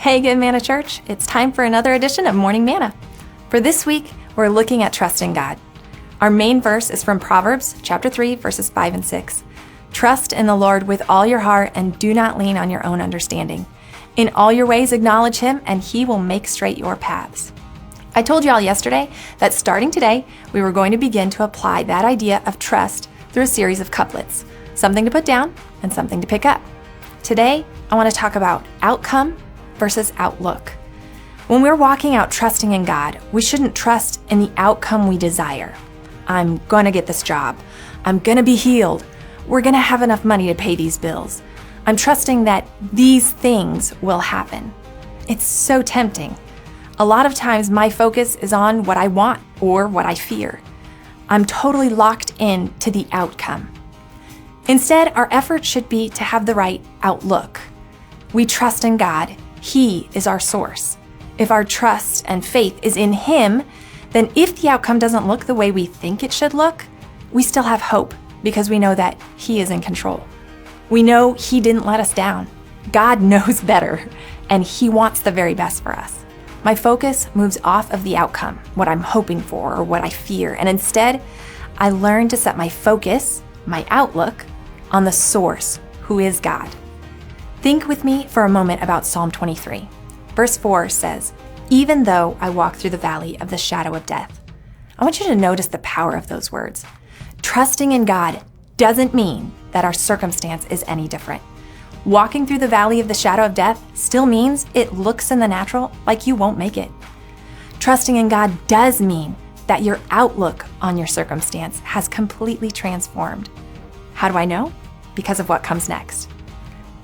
Hey, Good Manna Church. It's time for another edition of Morning Manna. For this week, we're looking at trusting God. Our main verse is from Proverbs chapter 3, verses 5 and 6. Trust in the Lord with all your heart and do not lean on your own understanding. In all your ways acknowledge him and he will make straight your paths. I told you all yesterday that starting today, we were going to begin to apply that idea of trust through a series of couplets, something to put down and something to pick up. Today, I want to talk about outcome versus outlook. When we're walking out trusting in God, we shouldn't trust in the outcome we desire. I'm going to get this job. I'm going to be healed. We're going to have enough money to pay these bills. I'm trusting that these things will happen. It's so tempting. A lot of times my focus is on what I want or what I fear. I'm totally locked in to the outcome. Instead, our effort should be to have the right outlook. We trust in God. He is our source. If our trust and faith is in him, then if the outcome doesn't look the way we think it should look, we still have hope because we know that he is in control. We know he didn't let us down. God knows better, and he wants the very best for us. My focus moves off of the outcome, what I'm hoping for or what I fear, and instead, I learn to set my focus, my outlook, on the source, who is God. Think with me for a moment about Psalm 23. Verse 4 says, "Even though I walk through the valley of the shadow of death." I want you to notice the power of those words. Trusting in God doesn't mean that our circumstance is any different. Walking through the valley of the shadow of death still means it looks in the natural like you won't make it. Trusting in God does mean that your outlook on your circumstance has completely transformed. How do I know? Because of what comes next.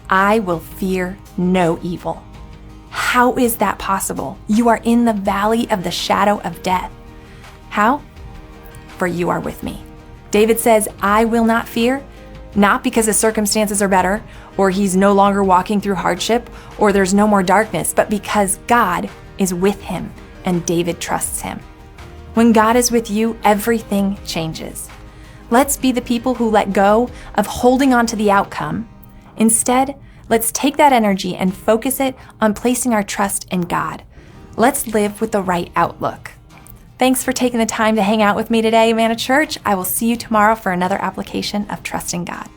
I will fear no evil. How is that possible? You are in the valley of the shadow of death. How? For you are with me. David says, I will not fear, not because his circumstances are better, or he's no longer walking through hardship, or there's no more darkness, but because God is with him and David trusts him. When God is with you, everything changes. Let's be the people who let go of holding on to the outcome. Instead, let's take that energy and focus it on placing our trust in God. Let's live with the right outlook. Thanks for taking the time to hang out with me today, Manna Church. I will see you tomorrow for another application of Trusting God.